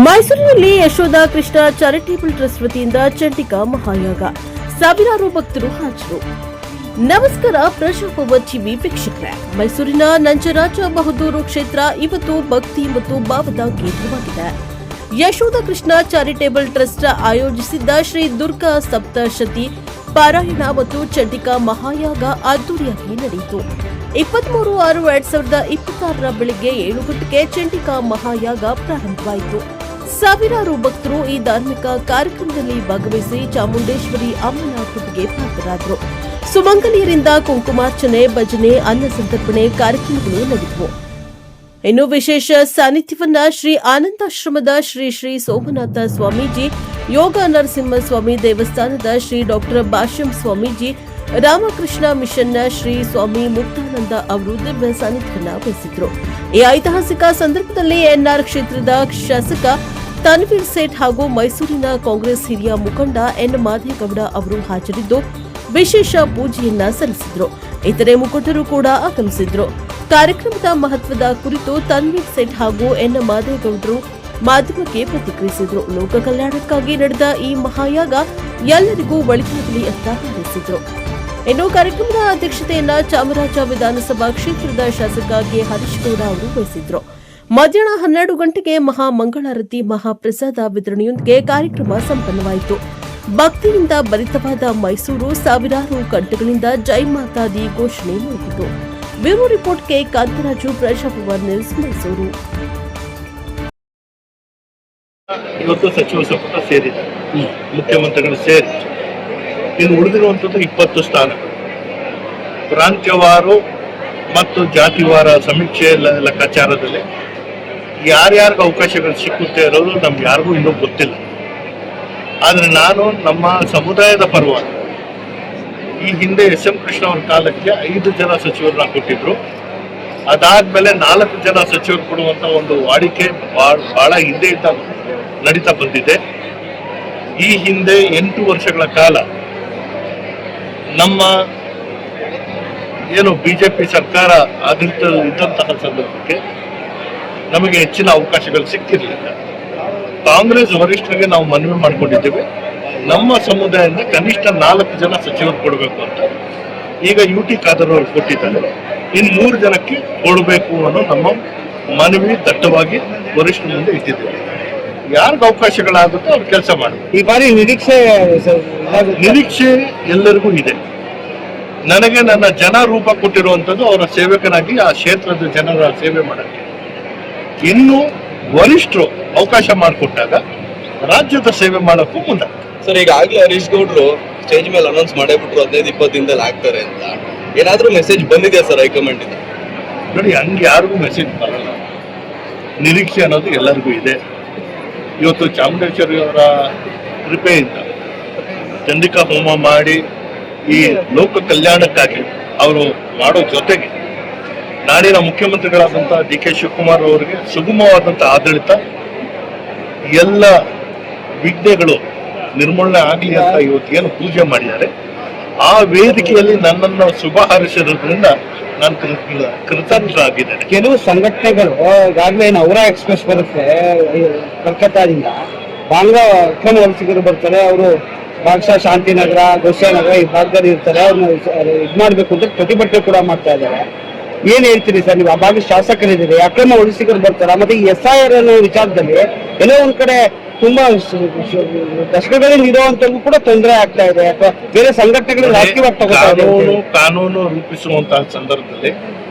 ಮೈಸೂರಿನಲ್ಲಿ Yashoda Krishna charitable trust ವತಿಯಿಂದ ಚಂಡಿಕಾ ಮಹಾಯಾಗ, ಸಾವಿರಾರು ಭಕ್ತರು ಹಾಜರು. ನಮಸ್ಕಾರ ಪ್ರಜಾಪ್ರಭುತ್ವ ಟಿವಿ ವೀಕ್ಷಕರೇ, ಮೈಸೂರಿನ ನಂಜರಾಜ ಬಹದ್ದೂರು ಕ್ಷೇತ್ರ ಇವತ್ತು ಭಕ್ತಿ ಮತ್ತು ಭಾವದ ಕೇಂದ್ರವಾಗಿದೆ. ಯಶೋಧ ಕೃಷ್ಣ ಚಾರಿಟೇಬಲ್ ಟ್ರಸ್ಟ್ ಆಯೋಜಿಸಿದ್ದ ಶ್ರೀ ದುರ್ಗಾ ಸಪ್ತಶತಿ ಪಾರಾಯಣ ಮತ್ತು ಚಂಡಿಕಾ ಮಹಾಯಾಗ ಅದ್ದೂರಿಯಾಗಿ ನಡೆಯಿತು. 23/6/2026 ಬೆಳಗ್ಗೆ 7 ಗಂಟೆಗೆ ಚಂಡಿಕಾ ಮಹಾಯಾಗ ಪ್ರಾರಂಭವಾಯಿತು. ಸಾವಿರಾರು ಭಕ್ತರು ಈ ಧಾರ್ಮಿಕ ಕಾರ್ಯಕ್ರಮದಲ್ಲಿ ಭಾಗವಹಿಸಿ ಚಾಮುಂಡೇಶ್ವರಿ ಅಮ್ಮನ ಕೃಪೆಗೆ ಪಾತ್ರರಾದರು. ಸುಮಂಗಲಿಯರಿಂದ ಕುಂಕುಮಾರ್ಚನೆ, ಭಜನೆ, ಅನ್ನ ಸಂತರ್ಪಣೆ ಕಾರ್ಯಕ್ರಮಗಳು ನಡೆದವು. ಇನ್ನು ವಿಶೇಷ ಸಾನ್ನಿಧ್ಯವನ್ನ ಶ್ರೀ ಆನಂದಾಶ್ರಮದ ಶ್ರೀ ಶ್ರೀ ಸೋಮನಾಥ ಸ್ವಾಮೀಜಿ, ಯೋಗ ನರಸಿಂಹ ಸ್ವಾಮಿ ದೇವಸ್ಥಾನದ ಶ್ರೀ ಡಾಕ್ಟರ್ ಭಾಷ್ಯಂ ಸ್ವಾಮೀಜಿ, ರಾಮಕೃಷ್ಣ ಮಿಷನ್ನ ಶ್ರೀ ಸ್ವಾಮಿ ಮುಕ್ತಾನಂದ ಅವರು ದಿವ್ಯ ಸಾನ್ನಿಧ್ಯವನ್ನ ವಹಿಸಿದ್ರು. ಈ ಐತಿಹಾಸಿಕ ಸಂದರ್ಭದಲ್ಲಿ ಎನ್ಆರ್ ಕ್ಷೇತ್ರದ ಶಾಸಕ ತನ್ವೀರ್ ಸೇಠ್ ಹಾಗೂ ಮೈಸೂರಿನ ಕಾಂಗ್ರೆಸ್ ಹಿರಿಯ ಮುಖಂಡ ಎನ್ ಮಾದೇಗೌಡ ಅವರು ಹಾಜರಿದ್ದು ವಿಶೇಷ ಪೂಜೆಯನ್ನ ಸಲ್ಲಿಸಿದ್ರು. ಇತರೆ ಮುಖಂಡರು ಕೂಡ ಆಗಮಿಸಿದ್ರು. ಕಾರ್ಯಕ್ರಮದ ಮಹತ್ವದ ಕುರಿತು ತನ್ವೀರ್ ಸೇಠ್ ಹಾಗೂ ಎನ್ ಮಾದೇಗೌಡರು ಮಾಧ್ಯಮಕ್ಕೆ ಪ್ರತಿಕ್ರಿಯಿಸಿದ್ರು. ಲೋಕ ಕಲ್ಯಾಣಕ್ಕಾಗಿ ನಡೆದ ಈ ಮಹಾಯಾಗ ಎಲ್ಲರಿಗೂ ಒಳಿತಾಗಲಿ ಅಂತ ಹಾರೈಸಿದ್ರು. ಇನ್ನು ಕಾರ್ಯಕ್ರಮದ ಅಧ್ಯಕ್ಷತೆಯನ್ನ ಚಾಮರಾಜ ವಿಧಾನಸಭಾ ಕ್ಷೇತ್ರದ ಶಾಸಕ ಕೆ ಹರೀಶ್ ಗೌಡ ಅವರು ವಹಿಸಿದ್ರು. ಮಧ್ಯಾಹ್ನ 12 ಗಂಟೆಗೆ ಮಹಾಮಂಗಳಾರತಿ, ಮಹಾಪ್ರಸಾದ ವಿತರಣೆಯೊಂದಿಗೆ ಕಾರ್ಯಕ್ರಮ ಸಂಪನ್ನವಾಯಿತು. ಭಕ್ತಿಯಿಂದ ಭರಿತವಾದ ಮೈಸೂರು, ಸಾವಿರಾರು ಗಂಟೆಗಳಿಂದ ಜೈ ಮಾತಾದಿ ಘೋಷಣೆ ಮುಗಿಯಿತು. ಬ್ಯೂರೋ ರಿಪೋರ್ಟ್ ಕೆ ಕಾಂತರಾಜು, ಪ್ರಜಾಪ್ರಭುತ್ವ ನ್ಯೂಸ್, ಮೈಸೂರು. ಇವತ್ತು ಸಚಿವ ಸಂಪುಟ ಸೇರಿದೆ, ಮುಖ್ಯಮಂತ್ರಿಗಳು ಸೇರಿ ಇನ್ನು ಉಳಿದಿರುವಂಥದ್ದು 20 ಸ್ಥಾನಗಳು. ಪ್ರಾಂತ್ಯವಾರು ಮತ್ತು ಜಾತಿವಾರ ಸಮೀಕ್ಷೆ ಲೆಕ್ಕಾಚಾರದಲ್ಲಿ ಯಾರ್ಯಾರಿಗೆ ಅವಕಾಶಗಳು ಸಿಕ್ಕುತ್ತೆ ಇರೋದು ನಮ್ಗೆ ಯಾರಿಗೂ ಇನ್ನೂ ಗೊತ್ತಿಲ್ಲ. ಆದರೆ ನಾನು ನಮ್ಮ ಸಮುದಾಯದ ಪರವಾಗಿ ಈ ಹಿಂದೆ SM ಕೃಷ್ಣ ಅವ್ರ ಕಾಲಕ್ಕೆ 5 ಜನ ಸಚಿವರನ್ನ ಕೊಟ್ಟಿದ್ರು. ಅದಾದ್ಮೇಲೆ 4 ಜನ ಸಚಿವರು ಕೊಡುವಂತ ಒಂದು ವಾಡಿಕೆ ಬಹಳ ಹಿಂದೆಯಿಂದ ನಡೀತಾ ಬಂದಿದೆ. ಈ ಹಿಂದೆ 8 ವರ್ಷಗಳ ಕಾಲ ನಮ್ಮ ಏನು ಬಿಜೆಪಿ ಸರ್ಕಾರ ಆಡಳಿತದಲ್ಲಿ ಇದ್ದಂತಹ ಸಂದರ್ಭಕ್ಕೆ ನಮಗೆ ಹೆಚ್ಚಿನ ಅವಕಾಶಗಳು ಸಿಕ್ಕಿರಲಿಲ್ಲ. ಕಾಂಗ್ರೆಸ್ ವರಿಷ್ಠರಿಗೆ ನಾವು ಮನವಿ ಮಾಡಿಕೊಂಡಿದ್ದೇವೆ, ನಮ್ಮ ಸಮುದಾಯದಿಂದ ಕನಿಷ್ಠ 4 ಜನ ಸಚಿವರು ಕೊಡಬೇಕು ಅಂತ. ಈಗ UT ಖಾದರ್ ಅವರು ಕೊಟ್ಟಿದ್ದಾರೆ, ಇನ್ನು 3 ಜನಕ್ಕೆ ಕೊಡಬೇಕು ಅನ್ನೋ ನಮ್ಮ ಮನವಿ ದಟ್ಟವಾಗಿ ವರಿಷ್ಠರ ಮುಂದೆ ಇಟ್ಟಿದ್ದೇವೆ. ಯಾರಿಗೆ ಅವಕಾಶಗಳಾಗುತ್ತೋ ಅವ್ರು ಕೆಲಸ ಮಾಡಬೇಕು. ಈ ಬಾರಿ ನಿರೀಕ್ಷೆ ಎಲ್ಲರಿಗೂ ಇದೆ. ನನಗೆ ನನ್ನ ಜನ ರೂಪ ಕೊಟ್ಟಿರುವಂಥದ್ದು ಅವರ ಸೇವಕನಾಗಿ ಆ ಕ್ಷೇತ್ರದ ಜನರ ಸೇವೆ ಮಾಡಕ್ಕೆ. ಇನ್ನು ವರಿಷ್ಠರು ಅವಕಾಶ ಮಾಡಿಕೊಟ್ಟಾಗ ರಾಜ್ಯದ ಸೇವೆ ಮಾಡೋಕ್ಕೂ ಮುಂದೆ. ಸರ್, ಈಗಾಗಲೇ ಹರೀಶ್ ಗೌಡ್ರು ಸ್ಟೇಜ್ ಮೇಲೆ ಅನೌನ್ಸ್ ಮಾಡೇಬಿಟ್ರು 15-20 ದಿನದಲ್ಲಿ ಆಗ್ತಾರೆ ಅಂತ. ಏನಾದ್ರೂ ಮೆಸೇಜ್ ಬಂದಿದೆ ಸರ್ ಹೈಕಮಾಂಡ್ ಇಂದ? ನೋಡಿ, ಹಂಗೆ ಯಾರಿಗೂ ಮೆಸೇಜ್ ಬರಲ್ಲ. ನಿರೀಕ್ಷೆ ಅನ್ನೋದು ಎಲ್ಲರಿಗೂ ಇದೆ. ಇವತ್ತು ಚಾಮುಂಡೇಶ್ವರಿ ಅವರ ಕೃಪೆಯಿಂದ ಚಂಡಿಕಾ ಹೋಮ ಮಾಡಿ ಈ ಲೋಕ ಕಲ್ಯಾಣಕ್ಕಾಗಿ ಅವರು ಮಾಡೋ ಜೊತೆಗೆ ನಾಡಿನ ಮುಖ್ಯಮಂತ್ರಿಗಳಾದಂಥ DK ಶಿವಕುಮಾರ್ ಅವರಿಗೆ ಸುಗಮವಾದಂಥ ಆಡಳಿತ, ಎಲ್ಲ ವಿಘ್ನಗಳು ನಿರ್ಮೂಲನೆ ಆಗಲಿ ಅಂತ ಇವತ್ತೇನು ಪೂಜೆ ಮಾಡಿದ್ದಾರೆ, ಆ ವೇದಿಕೆಯಲ್ಲಿ ನನ್ನನ್ನು ಶುಭ ಹಾರೈಸಿರೋದ್ರಿಂದ ನಾನು ಕೃತಜ್ಞರಾಗಿದ್ದೇನೆ. ಕೆಲವು ಸಂಘಟನೆಗಳು ಈಗಾಗಲೇ ಅವರ ಎಕ್ಸ್ಪ್ರೆಸ್ ಬರುತ್ತೆ ಕಲ್ಕತ್ತಾದಿಂದ, ಬಾಂಗ್ಲಾ ಅಕ್ರಮ ವಲಸಿಗರು ಬರ್ತಾರೆ, ಅವರು ಭಾಗಶಃ ಶಾಂತಿನಗರ, ಗೋಷ್ಠನಗರ ಈ ಭಾಗದಲ್ಲಿ ಇರ್ತಾರೆ, ಅವ್ರನ್ನ ಇದು ಮಾಡಬೇಕು ಅಂತ ಪ್ರತಿಭಟನೆ ಕೂಡ ಮಾಡ್ತಾ ಇದ್ದಾರೆ. ಏನ್ ಹೇಳ್ತೀರಿ ಸರ್ ನೀವು? ಆ ಭಾಗದ ಶಾಸಕರಿದ್ದೀರಿ, ಅಕ್ರಮ ವಲಸಿಗರು ಬರ್ತಾರ, ಮತ್ತೆ ಈ SIR ಅನ್ನೋ ವಿಚಾರದಲ್ಲಿ ಎಲ್ಲೋ ಒಂದ್ ಕಡೆ ತುಂಬಾ ದಶಕಗಳಿಂದ ಇರುವಂತವ್ರಿಗೂ ಕೂಡ ತೊಂದರೆ ಆಗ್ತಾ ಇದೆ, ಅಥವಾ ಬೇರೆ ಸಂಘಟನೆಗಳು ರಾಜಕೀಯವಾಗಿ ತಗೋತಾ ಇದೆ. ಕಾನೂನು ರೂಪಿಸುವಂತಹ ಸಂದರ್ಭದಲ್ಲಿ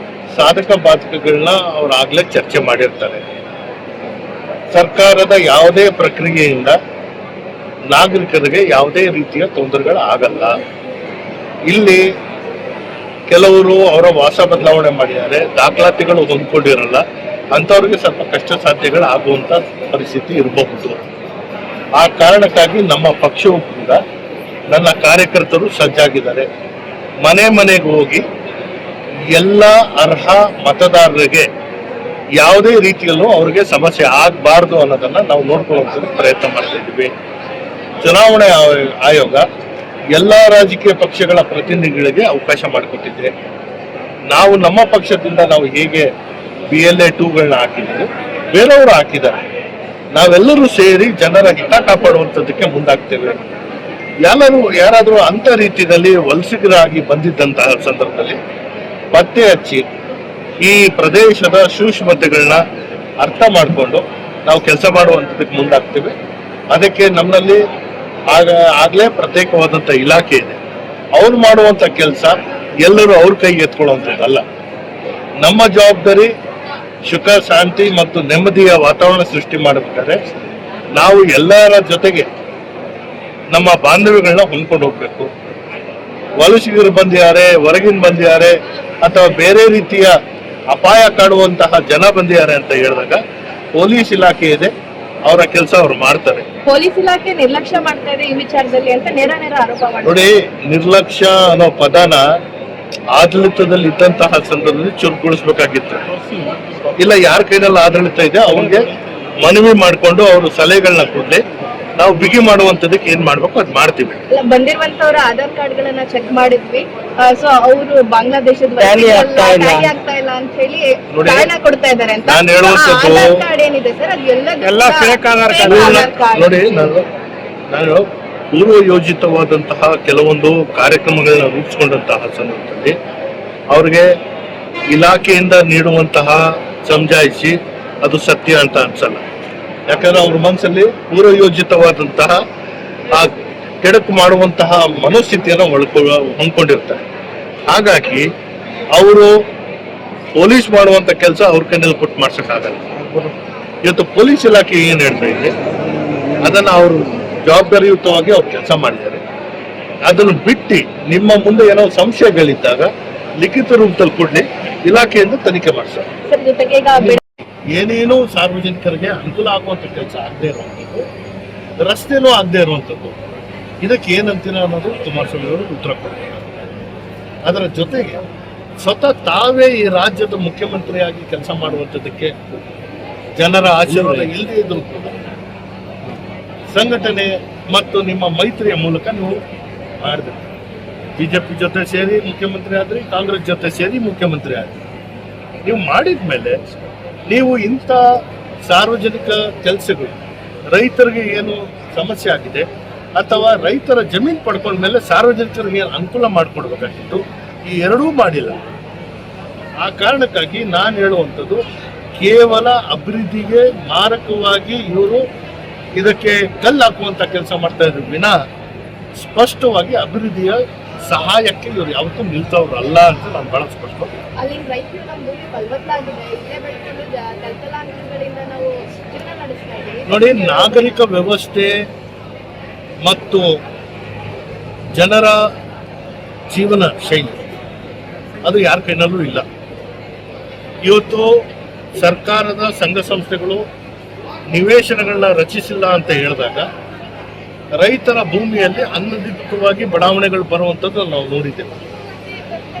ಸಾಧಕ ಬಾಧಕಗಳನ್ನ ಅವ್ರು ಆಗ್ಲೇ ಚರ್ಚೆ ಮಾಡಿರ್ತಾರೆ. ಸರ್ಕಾರದ ಯಾವುದೇ ಪ್ರಕ್ರಿಯೆಯಿಂದ ನಾಗರಿಕರಿಗೆ ಯಾವುದೇ ರೀತಿಯ ತೊಂದರೆಗಳು ಆಗಲ್ಲ. ಇಲ್ಲಿ ಕೆಲವರು ಅವರ ವಾಸ ಬದಲಾವಣೆ ಮಾಡಿದ್ದಾರೆ, ದಾಖಲಾತಿಗಳು ಹೊಂದ್ಕೊಂಡಿರಲ್ಲ, ಅಂಥವ್ರಿಗೆ ಸ್ವಲ್ಪ ಕಷ್ಟ ಸಾಧ್ಯಗಳು ಆಗುವಂತ ಪರಿಸ್ಥಿತಿ ಇರಬಹುದು. ಆ ಕಾರಣಕ್ಕಾಗಿ ನಮ್ಮ ಪಕ್ಷವೂ ಕೂಡ, ನನ್ನ ಕಾರ್ಯಕರ್ತರು ಸಜ್ಜಾಗಿದ್ದಾರೆ. ಮನೆ ಮನೆಗೆ ಹೋಗಿ ಎಲ್ಲ ಅರ್ಹ ಮತದಾರರಿಗೆ ಯಾವುದೇ ರೀತಿಯಲ್ಲೂ ಅವ್ರಿಗೆ ಸಮಸ್ಯೆ ಆಗಬಾರ್ದು ಅನ್ನೋದನ್ನ ನಾವು ನೋಡ್ಕೊಳ್ಳುವಂಥದ್ದು ಪ್ರಯತ್ನ ಮಾಡ್ತಾ ಇದ್ದೀವಿ. ಚುನಾವಣೆ ಆಯೋಗ ಎಲ್ಲ ರಾಜಕೀಯ ಪಕ್ಷಗಳ ಪ್ರತಿನಿಧಿಗಳಿಗೆ ಅವಕಾಶ ಮಾಡಿಕೊಟ್ಟಿದೆ. ನಾವು ನಮ್ಮ ಪಕ್ಷದಿಂದ ನಾವು ಹೇಗೆ BLA 2ಗಳನ್ನ ಹಾಕಿದ್ದೀವಿ, ಬೇರೆಯವರು ಹಾಕಿದ್ದಾರೆ. ನಾವೆಲ್ಲರೂ ಸೇರಿ ಜನರ ಹಿತ ಕಾಪಾಡುವಂಥದ್ದಕ್ಕೆ ಮುಂದಾಗ್ತೇವೆ. ಯಾರಾದರೂ ಅಂತ ರೀತಿಯಲ್ಲಿ ವಲಸಿಗರಾಗಿ ಬಂದಿದ್ದಂತಹ ಸಂದರ್ಭದಲ್ಲಿ ಪತ್ತೆ ಹಚ್ಚಿ ಈ ಪ್ರದೇಶದ ಸೂಕ್ಷ್ಮತೆಗಳನ್ನ ಅರ್ಥ ಮಾಡಿಕೊಂಡು ನಾವು ಕೆಲಸ ಮಾಡುವಂಥದ್ದಕ್ಕೆ ಮುಂದಾಗ್ತೇವೆ. ಅದಕ್ಕೆ ನಮ್ಮಲ್ಲಿ ಆಗ್ಲೇ ಪ್ರತ್ಯೇಕವಾದಂಥ ಇಲಾಖೆ ಇದೆ. ಅವ್ರು ಮಾಡುವಂಥ ಕೆಲಸ ಎಲ್ಲರೂ ಅವ್ರ ಕೈಗೆ ಎತ್ಕೊಳ್ಳುವಂಥದ್ದಲ್ಲ. ನಮ್ಮ ಜವಾಬ್ದಾರಿ ಸುಖ ಶಾಂತಿ ಮತ್ತು ನೆಮ್ಮದಿಯ ವಾತಾವರಣ ಸೃಷ್ಟಿ ಮಾಡಬೇಕಾದ್ರೆ ನಾವು ಎಲ್ಲರ ಜೊತೆಗೆ ನಮ್ಮ ಬಾಂಧವ್ಯಗಳನ್ನ ಹೊಂದ್ಕೊಂಡು ಹೋಗ್ಬೇಕು. ವಲಸಿಗರು ಬಂದಿದ್ದಾರೆ, ಹೊರಗಿನ ಬಂದಿದ್ದಾರೆ, ಅಥವಾ ಬೇರೆ ರೀತಿಯ ಅಪಾಯ ಕಾಡುವಂತಹ ಜನ ಬಂದಿದ್ದಾರೆ ಅಂತ ಹೇಳಿದಾಗ ಪೊಲೀಸ್ ಇಲಾಖೆ ಇದೆ, ಅವರ ಕೆಲಸ ಅವ್ರು ಮಾಡ್ತಾರೆ. ಪೊಲೀಸ್ ಇಲಾಖೆ ನಿರ್ಲಕ್ಷ್ಯ ಮಾಡ್ತಾ ಇದೆ ಈ ವಿಚಾರದಲ್ಲಿ ಅಂತ ನೇರ ಆರೋಪ ಮಾಡ್ತಾರೆ. ನೋಡಿ, ನಿರ್ಲಕ್ಷ್ಯ ಅನ್ನೋ ಪದನ ಆಡಳಿತದಲ್ಲಿ ಇದ್ದಂತಹ ಸಂದರ್ಭದಲ್ಲಿ ಚುರುಕುಗೊಳಿಸ್ಬೇಕಾಗಿತ್ತು. ಇಲ್ಲ, ಯಾರ ಕೈನಲ್ಲಿ ಆಡಳಿತ ಇದೆ ಅವ್ರಿಗೆ ಮನವಿ ಮಾಡಿಕೊಂಡು ಅವರು ಸಲಹೆಗಳನ್ನ ಕೊಡ್ಲಿ, ನಾವು ಬಿಗಿ ಮಾಡುವಂತದಕ್ಕೆ ಏನ್ ಮಾಡ್ಬೇಕು ಅದ್ ಮಾಡ್ತೀವಿ. ಬಂದಿರುವಂತವ್ರ ಆಧಾರ್ ಕಾರ್ಡ್ ಗಳನ್ನ ಚೆಕ್ ಮಾಡಿದ್ವಿ. ಸೊ ಅವರು ಬಾಂಗ್ಲಾದೇಶದ ಟ್ಯಾಲಿ ಆಗ್ತಾ ಇಲ್ಲ ಅಂತ ಹೇಳಿ ಕಾರಣ ಕೊಡ್ತಾ ಇದ್ದಾರೆ ಅಂತ. ನಾನು ಹೇಳುವಂತದ್ದು ಆಧಾರ್ ಕಾರ್ಡ್ ಏನಿದೆ ಸರ್, ಅದು ಎಲ್ಲ fake ಆಧಾರ್ ಕಾರ್ಡ್. ನೋಡಿ, ನಾನು ಪೂರ್ವ ಯೋಜಿತವಾದಂತಹ ಕೆಲವೊಂದು ಕಾರ್ಯಕ್ರಮಗಳನ್ನ ರೂಪಿಸಿಕೊಂಡಂತಹ ಸಂದರ್ಭದಲ್ಲಿ ಅವ್ರಿಗೆ ಇಲಾಖೆಯಿಂದ ನೀಡುವಂತಹ ಸಮಜಾಯಿಸಿ ಅದು ಸತ್ಯ ಅಂತ ಅನ್ಸಲ್ಲ. ಯಾಕಂದ್ರೆ ಅವ್ರ ಮನಸ್ಸಲ್ಲಿ ಪೂರ್ವ ಯೋಜಿತವಾದಂತಹ ಆ ಕೆಡಕು ಮಾಡುವಂತಹ ಮನೋಸ್ಥಿತಿಯನ್ನು ಹೊಂದ್ಕೊಂಡಿರ್ತಾರೆ. ಹಾಗಾಗಿ ಅವರು ಪೊಲೀಸ್ ಮಾಡುವಂತ ಕೆಲಸ ಅವ್ರ ಕೈನಲ್ಲಿ ಕೊಟ್ಟು ಮಾಡ್ಸಕ್ಕಾಗಲ್ಲ. ಇವತ್ತು ಪೊಲೀಸ್ ಇಲಾಖೆ ಏನ್ ಹೇಳ್ತಾ ಇದೆ ಅದನ್ನ ಅವರು ಜವಾಬ್ದಾರಿಯುತವಾಗಿ ಅವ್ರು ಕೆಲಸ ಮಾಡಿದ್ದಾರೆ. ಅದನ್ನು ಬಿಟ್ಟು ನಿಮ್ಮ ಮುಂದೆ ಏನೋ ಸಂಶಯಗಳಿದ್ದಾಗ ಲಿಖಿತ ರೂಪದಲ್ಲಿ ಕೊಡ್ಲಿ, ಇಲಾಖೆಯಿಂದ ತನಿಖೆ ಮಾಡಿಸ್ತಾರೆ. ಏನೇನೋ ಸಾರ್ವಜನಿಕರಿಗೆ ಅನುಕೂಲ ಆಗುವಂತ ಕೆಲಸ ಆಗದೆ ಇರುವಂಥದ್ದು, ರಸ್ತೆನೂ ಆಗದೆ ಇರುವಂಥದ್ದು, ಇದಕ್ಕೆ ಏನಂತೀರ ಅನ್ನೋದು ಕುಮಾರಸ್ವಾಮಿ ಅವರು ಉತ್ತರ ಕೊಡ್ತಾರೆ. ಅದರ ಜೊತೆಗೆ ಸ್ವತಃ ತಾವೇ ಈ ರಾಜ್ಯದ ಮುಖ್ಯಮಂತ್ರಿಯಾಗಿ ಕೆಲಸ ಮಾಡುವಂಥದ್ದಕ್ಕೆ ಜನರ ಆಶೀರ್ವಾದ ಇಲ್ಲದೆ ಇದ್ರು ಕೂಡ ಸಂಘಟನೆ ಮತ್ತು ನಿಮ್ಮ ಮೈತ್ರಿಯ ಮೂಲಕ ನೀವು ಮಾಡಿದ್ರಿ. ಬಿಜೆಪಿ ಜೊತೆ ಸೇರಿ ಮುಖ್ಯಮಂತ್ರಿ ಆದ್ರಿ, ಕಾಂಗ್ರೆಸ್ ಜೊತೆ ಸೇರಿ ಮುಖ್ಯಮಂತ್ರಿ ಆದ್ರಿ. ನೀವು ಮಾಡಿದ್ಮೇಲೆ ನೀವು ಇಂಥ ಸಾರ್ವಜನಿಕ ಕೆಲಸಗಳು, ರೈತರಿಗೆ ಏನು ಸಮಸ್ಯೆ ಆಗಿದೆ ಅಥವಾ ರೈತರ ಜಮೀನು ಪಡ್ಕೊಂಡ್ಮೇಲೆ ಸಾರ್ವಜನಿಕರಿಗೆ ಏನು ಅನುಕೂಲ ಮಾಡಿಕೊಡ್ಬೇಕಾಗಿತ್ತು, ಈ ಎರಡೂ ಮಾಡಿಲ್ಲ. ಆ ಕಾರಣಕ್ಕಾಗಿ ನಾನು ಹೇಳುವಂಥದ್ದು ಕೇವಲ ಅಭಿವೃದ್ಧಿಗೆ ಮಾರಕವಾಗಿ ಇವರು ಇದಕ್ಕೆ ಕಲ್ಲು ಹಾಕುವಂತ ಕೆಲಸ ಮಾಡ್ತಾ ಇದ್ರು ವಿನ ಸ್ಪಷ್ಟವಾಗಿ ಅಭಿವೃದ್ಧಿಯ ಸಹಾಯಕ್ಕೆ ಇವರು ಯಾವತ್ತೂ ನಿಲ್ತವ್ರಲ್ಲ ಅಂತ ನಾನು ಬಹಳ ಸ್ಪಷ್ಟ. ನೋಡಿ, ನಾಗರಿಕ ವ್ಯವಸ್ಥೆ ಮತ್ತು ಜನರ ಜೀವನ ಶೈಲಿ ಅದು ಯಾರ ಕೈನಲ್ಲೂ ಇಲ್ಲ. ಇವತ್ತು ಸರ್ಕಾರದ ಸಂಘ ಸಂಸ್ಥೆಗಳು ನಿವೇಶನಗಳನ್ನ ರಚಿಸಿಲ್ಲ ಅಂತ ಹೇಳಿದಾಗ ರೈತರ ಭೂಮಿಯಲ್ಲಿ ಅನಧಿಕೃತವಾಗಿ ಬಡಾವಣೆಗಳು ಬರುವಂಥದ್ದು ನಾವು ನೋಡಿದ್ದೇವೆ.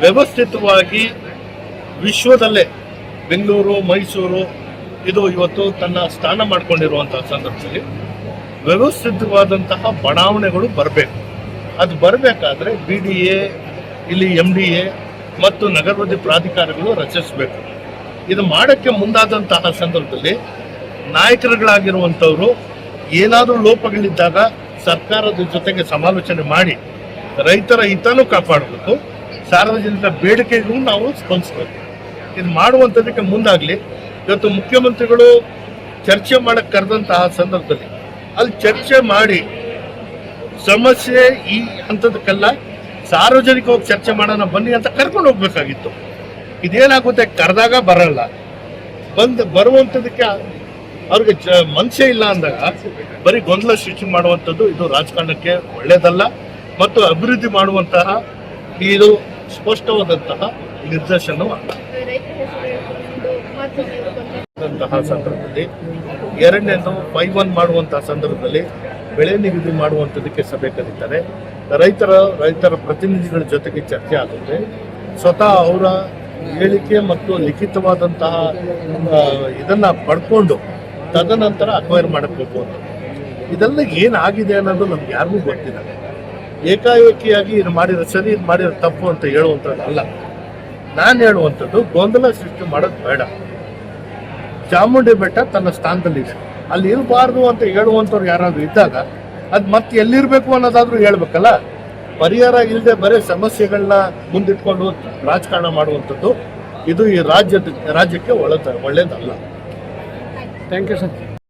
ವ್ಯವಸ್ಥಿತವಾಗಿ ವಿಶ್ವದಲ್ಲೇ ಬೆಂಗಳೂರು, ಮೈಸೂರು ಇದು ಇವತ್ತು ತನ್ನ ಸ್ಥಾನ ಮಾಡಿಕೊಂಡಿರುವಂತಹ ಸಂದರ್ಭದಲ್ಲಿ ವ್ಯವಸ್ಥಿತವಾದಂತಹ ಬಡಾವಣೆಗಳು ಬರಬೇಕು. ಅದು ಬರಬೇಕಾದ್ರೆ BDA, ಇಲ್ಲಿ MDA ಮತ್ತು ನಗರಾಭಿವೃದ್ಧಿ ಪ್ರಾಧಿಕಾರಗಳು ರಚಿಸಬೇಕು. ಇದು ಮಾಡೋಕ್ಕೆ ಮುಂದಾದಂತಹ ಸಂದರ್ಭದಲ್ಲಿ ನಾಯಕರುಗಳಾಗಿರುವಂಥವರು ಏನಾದರೂ ಲೋಪಗಳಿದ್ದಾಗ ಸರ್ಕಾರದ ಜೊತೆಗೆ ಸಮಾಲೋಚನೆ ಮಾಡಿ ರೈತರ ಹಿತನೂ ಕಾಪಾಡಬೇಕು, ಸಾರ್ವಜನಿಕ ಬೇಡಿಕೆಗೂ ನಾವು ಸ್ಪಂದಿಸಬೇಕು. ಇದು ಮಾಡುವಂಥದ್ದಕ್ಕೆ ಮುಂದಾಗಲಿ. ಇವತ್ತು ಮುಖ್ಯಮಂತ್ರಿಗಳು ಚರ್ಚೆ ಮಾಡಕ್ಕೆ ಕರೆದಂತಹ ಸಂದರ್ಭದಲ್ಲಿ ಅಲ್ಲಿ ಚರ್ಚೆ ಮಾಡಿ ಸಮಸ್ಯೆ ಈ ಹಂತದಕ್ಕೆಲ್ಲ ಸಾರ್ವಜನಿಕವಾಗಿ ಚರ್ಚೆ ಮಾಡೋಣ ಬನ್ನಿ ಅಂತ ಕರ್ಕೊಂಡು ಹೋಗ್ಬೇಕಾಗಿತ್ತು. ಇದೇನಾಗುತ್ತೆ, ಕರೆದಾಗ ಬರಲ್ಲ, ಬರುವಂಥದ್ದಕ್ಕೆ ಅವ್ರಿಗೆ ಮನಸ್ಸೇ ಇಲ್ಲ ಅಂದಾಗ ಬರೀ ಗೊಂದಲ ಸೃಷ್ಟಿ ಮಾಡುವಂಥದ್ದು ಇದು ರಾಜಕಾರಣಕ್ಕೆ ಒಳ್ಳೆಯದಲ್ಲ ಮತ್ತು ಅಭಿವೃದ್ಧಿ ಮಾಡುವಂತಹ ಇದು ಸ್ಪಷ್ಟವಾದಂತಹ ನಿರ್ದೇಶನವೂ ಅಲ್ಲ. ಸಂದರ್ಭದಲ್ಲಿ ಎರಡನೇದು 5-1 ಮಾಡುವಂತಹ ಸಂದರ್ಭದಲ್ಲಿ ಬೆಳೆ ನಿಗದಿ ಮಾಡುವಂಥದ್ದಕ್ಕೆ ಸಭೆ ಕರೀತಾರೆ. ರೈತರ ಪ್ರತಿನಿಧಿಗಳ ಜೊತೆಗೆ ಚರ್ಚೆ ಆಗುತ್ತೆ. ಸ್ವತಃ ಅವರ ಹೇಳಿಕೆ ಮತ್ತು ಲಿಖಿತವಾದಂತಹ ಇದನ್ನ ಪಡ್ಕೊಂಡು ತದನಂತರ ಅಕ್ವೈರ್ ಮಾಡಬೇಕು ಅಂತ. ಇದೆಲ್ಲ ಏನಾಗಿದೆ ಅನ್ನೋದು ನಮ್ಗೆ ಯಾರಿಗೂ ಗೊತ್ತಿಲ್ಲ. ಏಕಾಏಕಿಯಾಗಿ ಇದು ಮಾಡಿರೋ ಸರಿ, ಇದು ಮಾಡಿರೋ ತಪ್ಪು ಅಂತ ಹೇಳುವಂಥದ್ದಲ್ಲ. ನಾನು ಹೇಳುವಂಥದ್ದು ಗೊಂದಲ ಸೃಷ್ಟಿ ಮಾಡೋದು ಬೇಡ. ಚಾಮುಂಡಿ ಬೆಟ್ಟ ತನ್ನ ಸ್ಥಾನದಲ್ಲಿದೆ. ಅಲ್ಲಿ ಇರಬಾರ್ದು ಅಂತ ಹೇಳುವಂಥವ್ರು ಯಾರಾದ್ರೂ ಇದ್ದಾಗ ಅದು ಮತ್ತೆ ಎಲ್ಲಿರ್ಬೇಕು ಅನ್ನೋದಾದ್ರೂ ಹೇಳ್ಬೇಕಲ್ಲ. ಪರಿಹಾರ ಇಲ್ಲದೆ ಬರೀ ಸಮಸ್ಯೆಗಳನ್ನ ಮುಂದಿಟ್ಕೊಂಡು ರಾಜಕಾರಣ ಮಾಡುವಂಥದ್ದು ಇದು ಈ ರಾಜ್ಯಕ್ಕೆ ಒಳ್ಳೆದಲ್ಲ. Thank you sir.